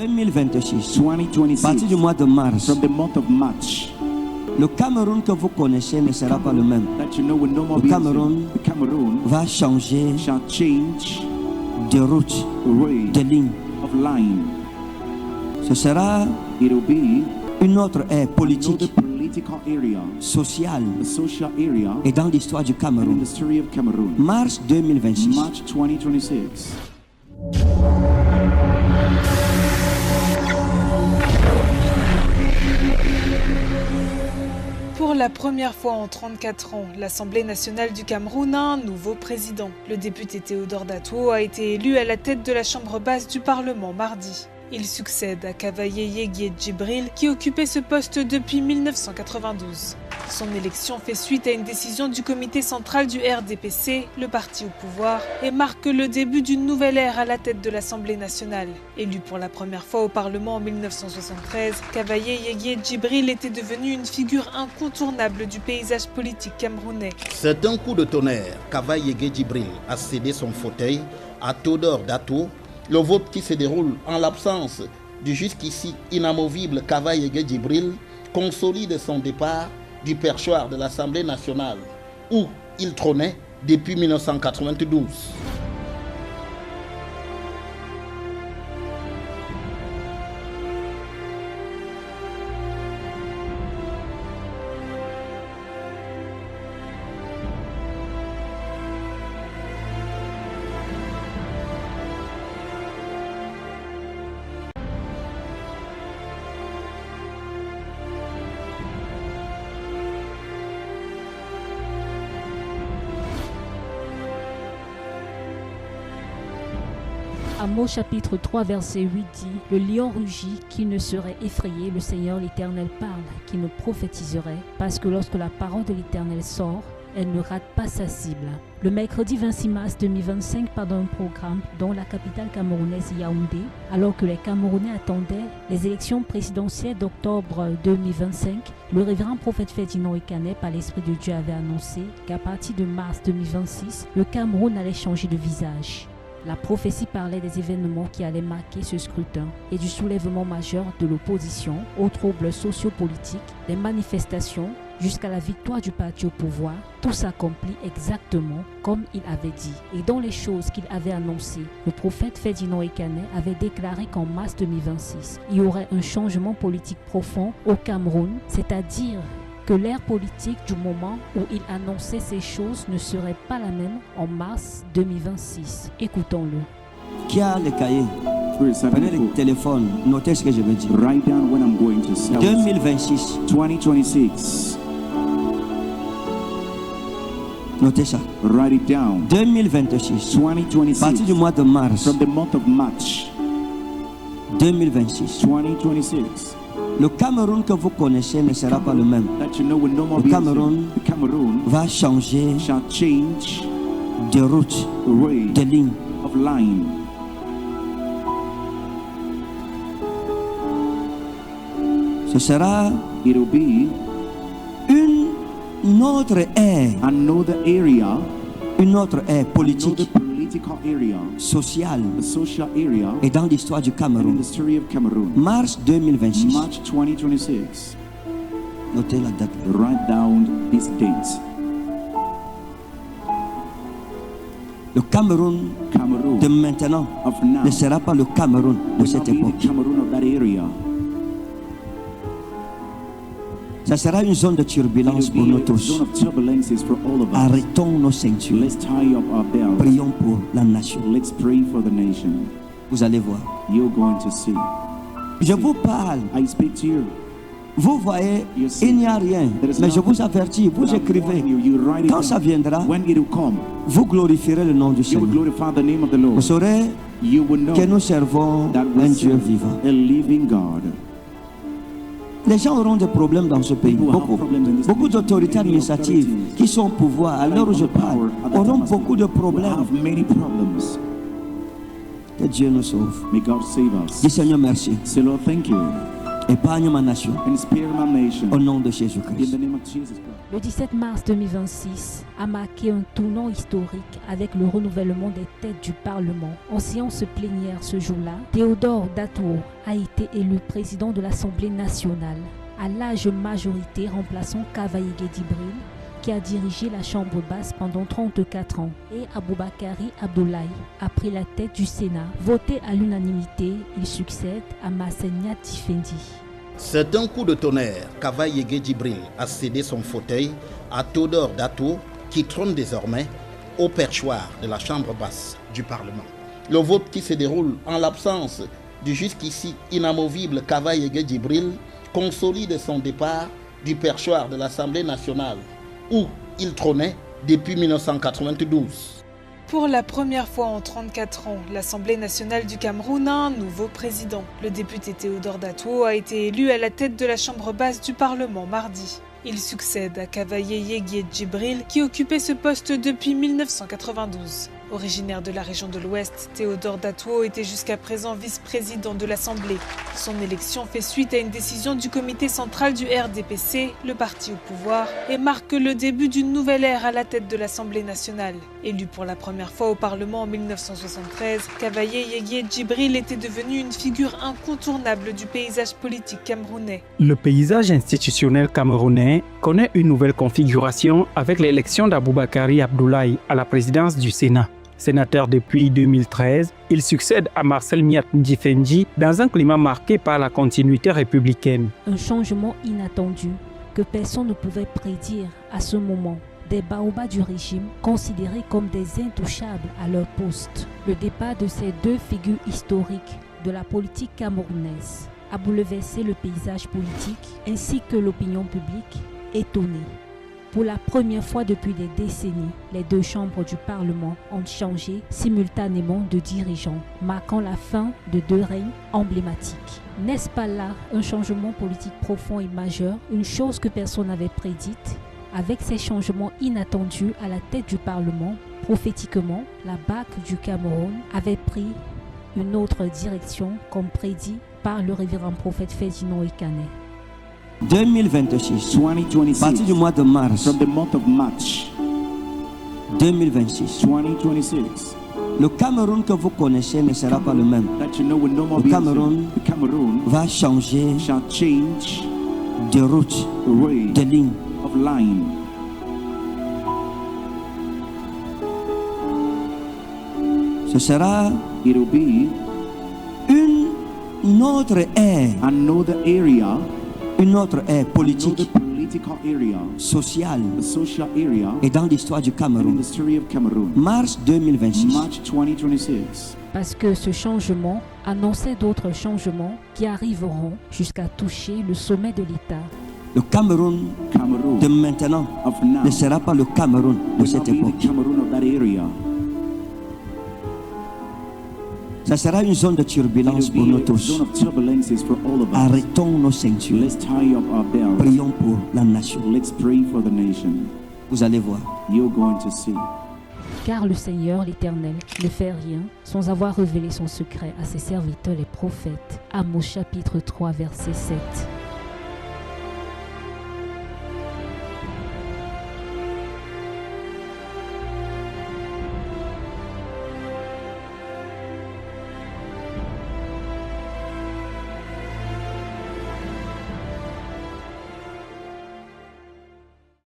2026, à 2026, partir du mois de mars, from the month of March, le Cameroun que vous connaissez ne sera pas le même. that you know will no more Le be the Cameroun same. The Cameroon va changer shall change de route, way de ligne. of line. Ce sera It will be une autre ère another politique, political area, sociale a social area, et dans l'histoire du and in Cameroun. the story of Cameroon. Mars 2026. March 2026. Pour la première fois en 34 ans, l'Assemblée nationale du Cameroun a un nouveau président. Le député Théodore Dato a été élu à la tête de la chambre basse du Parlement mardi. Il succède à Kavaye Yeguie Djibril qui occupait ce poste depuis 1992. Son élection fait suite à une décision du comité central du RDPC, le parti au pouvoir, et marque le début d'une nouvelle ère à la tête de l'Assemblée nationale. Élu pour la première fois au Parlement en 1973, Kavaye Yeguie Djibril était devenu une figure incontournable du paysage politique camerounais. C'est un coup de tonnerre. Kavaye Yeguie Djibril a cédé son fauteuil à Théodore Dato. Le vote qui se déroule en l'absence du jusqu'ici inamovible Kavaye Yeguie Djibril consolide son départ du perchoir de l'Assemblée nationale où il trônait depuis 1992. Amos chapitre 3 verset 8 dit « Le lion rugit, qui ne serait effrayé, le Seigneur l'Éternel parle, qui ne prophétiserait, parce que lorsque la parole de l'Éternel sort, elle ne rate pas sa cible. » Le mercredi 26 mars 2025, pendant un programme dans la capitale camerounaise Yaoundé, alors que les Camerounais attendaient les élections présidentielles d'octobre 2025, le révérend prophète Ferdinand Ekanet, par l'Esprit de Dieu, avait annoncé qu'à partir de mars 2026, le Cameroun allait changer de visage. La prophétie parlait des événements qui allaient marquer ce scrutin et du soulèvement majeur de l'opposition aux troubles sociopolitiques, des manifestations jusqu'à la victoire du parti au pouvoir. Tout s'accomplit exactement comme il avait dit. Et dans les choses qu'il avait annoncées, le prophète Ferdinand Ekanet avait déclaré qu'en mars 2026, il y aurait un changement politique profond au Cameroun, c'est-à-dire que l'ère politique du moment où il annonçait ces choses ne serait pas la même en mars 2026. Écoutons-le. Qui a les cahiers? Prenez le téléphone, notez ce que je veux dire. Write down when I'm going to say. 2026, 2026. notez ça. Write it down. 2026, à 2026. partir du mois de mars From the month of March 2026, 2026. le Cameroun que vous connaissez ne sera pas le même. That you know will no more Le be the Cameroun same. The Cameroon va changer shall change de route, way de ligne. of line. Ce sera It will be une autre ère, another area, une autre ère another politique, political area, sociale a social area, et dans l'histoire du and in Cameroun. the story of Cameroon. Mars 2026. March 2026. Notez la date. Write down this date. Le Cameroun Cameroon de maintenant of now ne sera pas le Cameroun de will cette not be époque. the Cameroon of that area. Ça sera une zone de It turbulence pour will nous be a tous. zone of turbulences for all of us. Arrêtons nos ceintures. Let's tie up our belts. Prions pour la nation. Let's pray for the nation. Vous allez voir. You're going to see. Je vous parle. I speak to you. Vous voyez, il n'y a rien. Mais je vous avertis, vous écrivez. You write it Quand ça down. viendra, When it will come, vous glorifierez le nom du you will Seigneur. glorify the name of the Vous Lord. saurez You will know que nous servons that we un Dieu serve vivant. a living God. Les gens auront des problèmes dans ce pays. Beaucoup d'autorités administratives qui sont au pouvoir, à l'heure où je parle, auront beaucoup de We problèmes. have many problems. Que Dieu nous sauve. May God save us. Dis Seigneur merci. Say, Lord, thank you. Épargne ma nation. and spare my nation. Au nom de In Jésus-Christ. the name of Jesus Christ. Le 17 mars 2026 a marqué un tournant historique avec le renouvellement des têtes du Parlement. En séance plénière ce jour-là, Théodore Datuo a été élu président de l'Assemblée nationale, à large majorité remplaçant Kavaye Guédibril, qui a dirigé la Chambre basse pendant 34 ans, et Aboubakari Abdoulaye a pris la tête du Sénat. Voté à l'unanimité, il succède à Massenia Tifendi. C'est un coup de tonnerre qu'Avaye Guédibril a cédé son fauteuil à Théodore Datuo, qui trône désormais au perchoir de la Chambre basse du Parlement. Le vote qui se déroule en l'absence du jusqu'ici inamovible Kavaye Guédibril consolide son départ du perchoir de l'Assemblée nationale, où il trônait depuis 1992. Pour la première fois en 34 ans, l'Assemblée nationale du Cameroun a un nouveau président. Le député Théodore Datuo a été élu à la tête de la Chambre basse du Parlement mardi. Il succède à Kavaye Yegye Djibril, qui occupait ce poste depuis 1992. Originaire de la région de l'Ouest, Théodore Datuo était jusqu'à présent vice-président de l'Assemblée. Son élection fait suite à une décision du comité central du RDPC, le parti au pouvoir, et marque le début d'une nouvelle ère à la tête de l'Assemblée nationale. Élu pour la première fois au Parlement en 1973, Kavaye Yegye Djibril était devenu une figure incontournable du paysage politique camerounais. Le paysage institutionnel camerounais connaît une nouvelle configuration avec l'élection d'Aboubakari Abdoulaye à la présidence du Sénat. Sénateur depuis 2013, il succède à Marcel Miat Ndifendi dans un climat marqué par la continuité républicaine. Un changement inattendu que personne ne pouvait prédire à ce moment. Des baobas du régime considérés comme des intouchables à leur poste. Le départ de ces deux figures historiques de la politique camerounaise a bouleversé le paysage politique ainsi que l'opinion publique étonnée. Pour la première fois depuis des décennies, les deux chambres du Parlement ont changé simultanément de dirigeants, marquant la fin de deux règnes emblématiques. N'est-ce pas là un changement politique profond et majeur, une chose que personne n'avait prédite? Avec ces changements inattendus à la tête du Parlement, prophétiquement, la BAC du Cameroun avait pris une autre direction comme prédit par le révérend prophète Ferdinand Ekané. 2026, à 2026. partir du mois de mars From the month of March 2026, 2026, le Cameroun que vous connaissez ne sera pas le même. that you know will no more Le be the Cameroun same. The Cameroon Va changer shall change de route, the way de ligne. of line. Ce sera It will be une autre ère, another area, une autre ère another politique, political area, sociale a social area et dans l'histoire du in Cameroun. the story of Cameroon. Mars 2026. March 2026. Parce que ce changement annonçait d'autres changements qui arriveront jusqu'à toucher le sommet de l'État. Le Cameroun Cameroon de maintenant of now ne sera pas le Cameroun de will not cette be époque. the Cameroon of that area. Ça sera une zone de It turbulence pour will nous be a tous. zone of turbulences for all of us. Arrêtons nos ceintures. Let's tie up our belts. Prions pour la nation. Let's pray for the nation. Vous allez voir. You're going to see. Car le Seigneur, l'Éternel, ne fait rien sans avoir révélé son secret à ses serviteurs les prophètes. Amos chapitre 3 verset 7.